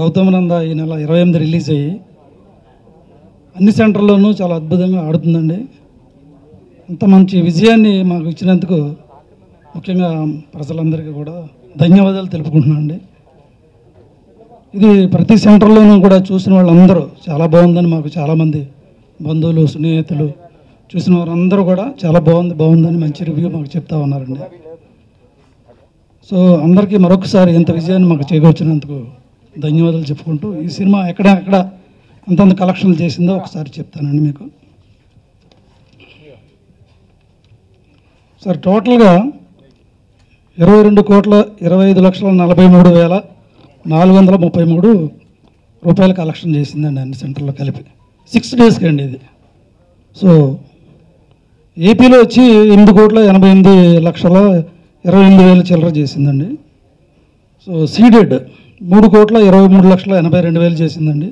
గౌతమానంద ఈ నెల 28 రిలీజ్ అయ్యి అన్ని సెంటర్లోనూ చాలా అద్భుతంగా ఆడుతుందండి. ఇంత మంచి విజయాన్ని మాకు ఇచ్చినందుకు ముఖ్యంగా ప్రజలందరికీ కూడా ధన్యవాదాలు తెలుపుకుంటున్నాను అండి. ఇది ప్రతి సెంటర్లోనూ కూడా చూసిన వాళ్ళందరూ చాలా బాగుందని మాకు చాలామంది బంధువులు స్నేహితులు చూసిన వారందరూ కూడా చాలా బాగుందని మంచి రివ్యూ మాకు చెప్తా ఉన్నారండి. సో అందరికీ మరొకసారి ఇంత విజయాన్ని మాకు చేకూర్చినందుకు ధన్యవాదాలు చెప్పుకుంటూ ఈ సినిమా ఎక్కడ అంతంత కలెక్షన్లు చేసిందో ఒకసారి చెప్తానండి మీకు. సార్ టోటల్గా 22,25,43,433 రూపాయలు కలెక్షన్ చేసిందండి అన్ని సెంటర్లో కలిపి 6 డేస్కి అండి ఇది. సో ఏపీలో వచ్చి 8,88,28,000 చిల్లర చేసిందండి. సో సీడెడ్ 3,23,82,000 చేసిందండి.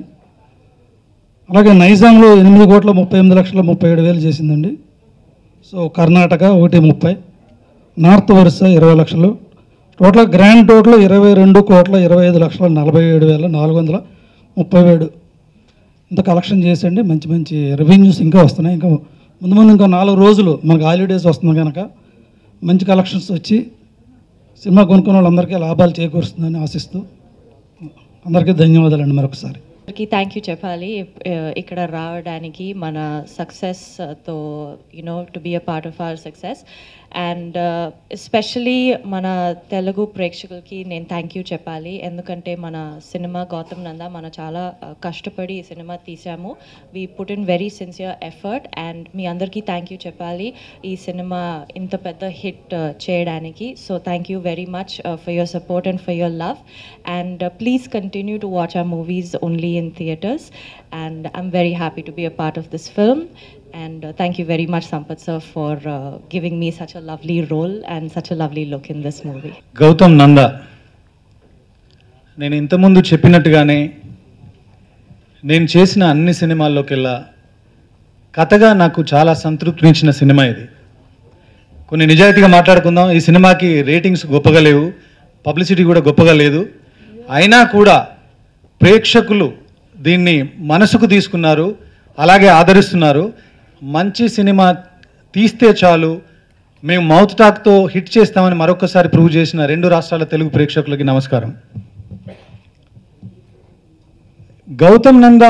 అలాగే నైజాంలో 8,38,37,000 చేసిందండి. సో కర్ణాటక 1,30,000, నార్త్ వరుస 20 లక్షలు, టోటల్ గ్రాండ్ టోటల్ 22,25,47,437 ఇంత కలెక్షన్ చేసండి. మంచి మంచి రెవెన్యూస్ ఇంకా వస్తున్నాయి. ఇంకా ముందు ఇంకా 4 రోజులు మనకు హాలిడేస్ వస్తుంది కనుక మంచి కలెక్షన్స్ వచ్చి సినిమా కొనుక్కున్న వాళ్ళందరికీ లాభాలు చేకూరుస్తుందని ఆశిస్తూ అందరికీ ధన్యవాదాలండి మరొకసారి. థ్యాంక్ యూ చెప్పాలి ఇక్కడ రావడానికి, మన సక్సెస్తో to be a part of our success. And especially మన తెలుగు ప్రేక్షకులకి నేను థ్యాంక్ యూ చెప్పాలి. ఎందుకంటే మన సినిమా గౌతమ్ నంద మనం చాలా కష్టపడి ఈ సినిమా తీసాము. We put in very sincere effort and మీ అందరికీ థ్యాంక్ యూ చెప్పాలి ఈ సినిమా ఇంత పెద్ద హిట్ చేయడానికి. So thank you very much for your support and for your love. And please continue to watch our movies only in theaters, and I'm very happy to be a part of this film. And thank you very much Sampath sir for giving me such a lovely role and such a lovely look in this movie. Gautham Nanda నేను ఇంతకుముందు చెప్పినట్టుగానే నేను చేసిన అన్ని సినిమాల్లోకెల్లా కథగా నాకు చాలా సంతృప్తినిచ్చిన cinema ఇది. కొన్ని నిజాయితీగా మాట్లాడుకుందాం, ఈ సినిమాకి రేటింగ్స్ గొప్పగా లేవు, పబ్లిసిటీ కూడా గొప్పగా లేదు. అయినా కూడా ప్రేక్షకులు దీన్ని మనసుకు తీసుకున్నారు, అలాగే ఆదరిస్తున్నారు. మంచి సినిమా తీస్తే చాలు మేము మౌత్ టాక్తో హిట్ చేస్తామని మరొకసారి ప్రూవ్ చేసిన 2 రాష్ట్రాల తెలుగు ప్రేక్షకులకి నమస్కారం. గౌతమ్ నంద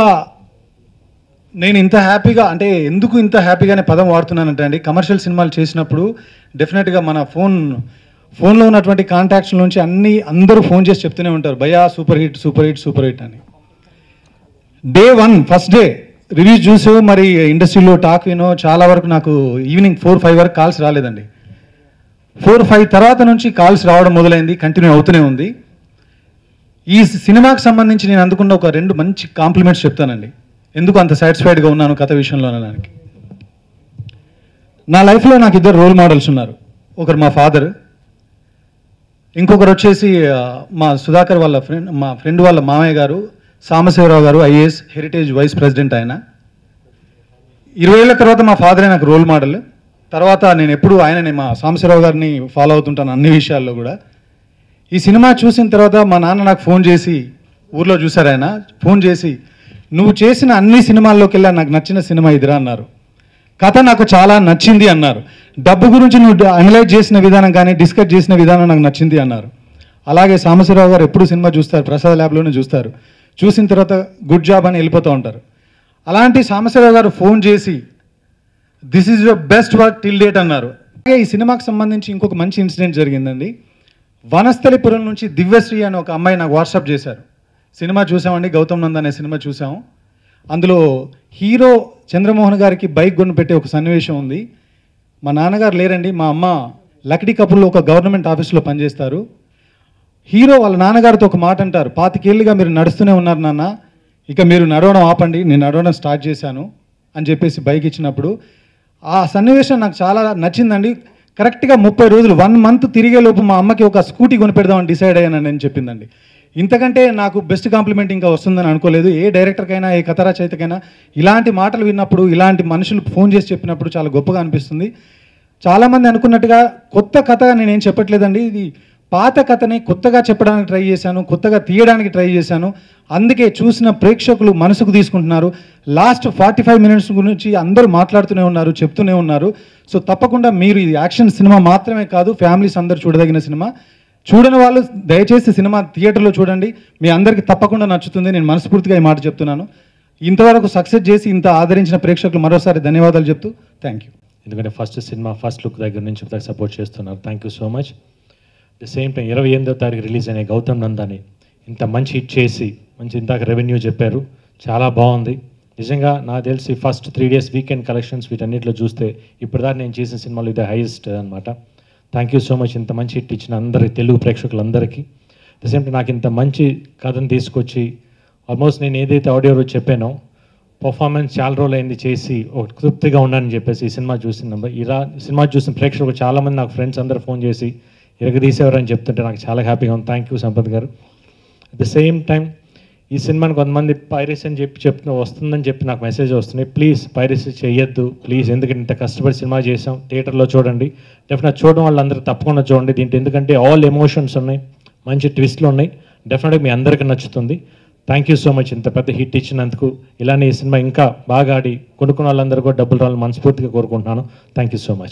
నేను ఇంత హ్యాపీగా, అంటే ఎందుకు ఇంత హ్యాపీగానే పదం వాడుతున్నానంటే అండి, కమర్షియల్ సినిమాలు చేసినప్పుడు డెఫినెట్గా మన ఫోన్లో ఉన్నటువంటి కాంటాక్ట్స్ నుంచి అందరూ ఫోన్ చేసి చెప్తూనే ఉంటారు, భయ్యా super hit super hit super hit అని. డే 1 ఫస్ట్ డే రివ్యూస్ చూసి మరి ఇండస్ట్రీలో టాక్ చాలా వరకు నాకు ఈవినింగ్ 4-5 వరకు కాల్స్ రాలేదండి. 4-5 తర్వాత నుంచి కాల్స్ రావడం మొదలైంది, కంటిన్యూ అవుతూనే ఉంది. ఈ సినిమాకి సంబంధించి నేను అందుకున్న ఒక 2 మంచి కాంప్లిమెంట్స్ చెప్తానండి, ఎందుకు అంత సాటిస్ఫైడ్గా ఉన్నాను కథ విషయంలో అనడానికి. నా లైఫ్లో నాకు 2 రోల్ మోడల్స్ ఉన్నారు. ఒకరు మా ఫాదర్, ఇంకొకరు వచ్చేసి మా సుధాకర్ వాళ్ళ మా ఫ్రెండ్ వాళ్ళ మామయ్య గారు సాంబశివరావు గారు, ఐఏఎస్ హెరిటేజ్ వైస్ ప్రెసిడెంట్. ఆయన 20 ఏళ్ళ తర్వాత మా ఫాదరే నాకు రోల్ మోడల్. తర్వాత నేను ఎప్పుడు ఆయనని, మా సాంబశివరావు గారిని ఫాలో అవుతుంటాను అన్ని విషయాల్లో కూడా. ఈ సినిమా చూసిన తర్వాత మా నాన్న నాకు ఫోన్ చేసి, ఊర్లో చూశారు ఆయన, ఫోన్ చేసి నువ్వు చేసిన అన్ని సినిమాల్లోకెళ్ళా నాకు నచ్చిన సినిమా ఇదిరా అన్నారు. కథ నాకు చాలా నచ్చింది అన్నారు. డబ్బు గురించి నువ్వు అనలైజ్ చేసిన విధానం కానీ డిస్కస్ చేసిన విధానం నాకు నచ్చింది అన్నారు. అలాగే సాంబశివరావు గారు ఎప్పుడు సినిమా చూస్తారు, ప్రసాద్ ల్యాబ్లోనే చూస్తారు, చూసిన తర్వాత గుడ్ జాబ్ అని వెళ్ళిపోతూ ఉంటారు. అలాంటి సాంబశివరావు గారు ఫోన్ చేసి this is your best work till date అన్నారు. అలాగే ఈ సినిమాకి సంబంధించి ఇంకొక మంచి ఇన్సిడెంట్ జరిగిందండి. వనస్థలిపురం నుంచి దివ్యశ్రీ అని ఒక అమ్మాయి నాకు వాట్సాప్ చేశారు. సినిమా చూసామండి, గౌతమ్ నంద అనే సినిమా చూసాము. అందులో హీరో చంద్రమోహన్ గారికి బైక్ కొనిపెట్టే ఒక సన్నివేశం ఉంది. మా నాన్నగారు లేరండి, మా అమ్మ లక్డీ కపుల్లో ఒక గవర్నమెంట్ ఆఫీస్లో పనిచేస్తారు. హీరో వాళ్ళ నాన్నగారితో ఒక మాట అంటారు, 25 ఏళ్ళుగా మీరు నడుస్తూనే ఉన్నారు నాన్న, ఇక మీరు నడవడం ఆపండి, నేను నడవడం స్టార్ట్ చేశాను అని చెప్పేసి బైక్ ఇచ్చినప్పుడు ఆ సన్నివేశం నాకు చాలా నచ్చిందండి. కరెక్ట్గా 30 రోజులు 1 మంత్ తిరిగేలోపు మా అమ్మకి ఒక స్కూటీ కొనిపెడదామని డిసైడ్ అయ్యానని నేను చెప్పిందండి. ఇంతకంటే నాకు బెస్ట్ కాంప్లిమెంట్ ఇంకా వస్తుందని అనుకోలేదు. ఏ డైరెక్టర్కైనా, ఏ కథ రచయితకైనా ఇలాంటి మాటలు విన్నప్పుడు, ఇలాంటి మనుషులు ఫోన్ చేసి చెప్పినప్పుడు చాలా గొప్పగా అనిపిస్తుంది. చాలామంది అనుకున్నట్టుగా కొత్త కథ నేనేం చెప్పట్లేదండి. ఇది పాత కథని కొత్తగా చెప్పడానికి ట్రై చేశాను, కొత్తగా తీయడానికి ట్రై చేశాను. అందుకే చూసిన ప్రేక్షకులు మనసుకు తీసుకుంటున్నారు. లాస్ట్ 45 మినిట్స్ గురించి అందరూ మాట్లాడుతూనే ఉన్నారు, చెప్తూనే ఉన్నారు. సో తప్పకుండా మీరు ఇది యాక్షన్ సినిమా మాత్రమే కాదు, ఫ్యామిలీస్ అందరూ చూడదగిన సినిమా. చూడని వాళ్ళు దయచేసి సినిమా థియేటర్లో చూడండి, మీ అందరికీ తప్పకుండా నచ్చుతుంది. నేను మనస్ఫూర్తిగా ఈ మాట చెప్తున్నాను. ఇంతవరకు సక్సెస్ చేసి ఇంత ఆదరించిన ప్రేక్షకులు మరోసారి ధన్యవాదాలు చెప్తూ థ్యాంక్ యూ. ఎందుకంటే ఫస్ట్ సినిమా ఫస్ట్ లుక్ దగ్గర నుంచి సపోర్ట్ చేస్తున్నారు. Thank you so much. The same time 28వ తారీఖు రిలీజ్ అయిన గౌతమ్ నందాని ఇంత మంచి హిట్ చేసి మంచి ఇందాక రెవెన్యూ చెప్పారు, చాలా బాగుంది. నిజంగా నాకు తెలిసి ఫస్ట్ 3 days వీకెండ్ కలెక్షన్స్ వీటన్నిటిలో చూస్తే ఇప్పటిదాకా నేను చేసిన సినిమాలు ఇదే హైయెస్ట్ అనమాట. థ్యాంక్ యూ సో మచ్ ఇంత మంచి హిట్ ఇచ్చిన అందరి తెలుగు ప్రేక్షకులందరికీ. ద సేమ్ టైం నాకు ఇంత మంచి కథను తీసుకొచ్చి ఆల్మోస్ట్ నేను ఏదైతే ఆడియో రోజు చెప్పానో పర్ఫార్మెన్స్ చాలా రోజులు అయింది చేసి ఒక తృప్తిగా ఉన్నానని చెప్పేసి ఈ సినిమా చూసిన సినిమా చూసిన ప్రేక్షకులు చాలామంది నాకు ఫ్రెండ్స్ అందరూ ఫోన్ చేసి ఎరగదీసేవారని చెప్తుంటే నాకు చాలా హ్యాపీగా ఉంది. థ్యాంక్ యూ సంపత్ గారు. అట్ ద సేమ్ టైం ఈ సినిమాని కొంతమంది పైరసీ అని వస్తుందని చెప్పి నాకు మెసేజ్ వస్తున్నాయి. ప్లీజ్ పైరసీ చేయొద్దు ప్లీజ్, ఎందుకంటే ఇంత కష్టపడి సినిమా చేసాం, థియేటర్లో చూడండి. డెఫినెట్ చూడడం వాళ్ళందరూ తప్పకుండా చూడండి దీంట్లో, ఎందుకంటే ఆల్ ఎమోషన్స్ ఉన్నాయి, మంచి ట్విస్ట్లు ఉన్నాయి. డెఫినెట్గా మీ అందరికీ నచ్చుతుంది. థ్యాంక్ యూ సో మచ్ ఇంత పెద్ద హిట్ ఇచ్చినందుకు. ఇలానే ఈ సినిమా ఇంకా బాగా ఆడి కొనుక్కున్న వాళ్ళందరూ కూడా డబ్బులు రావాలని మనస్ఫూర్తిగా కోరుకుంటున్నాను. Thank you so much.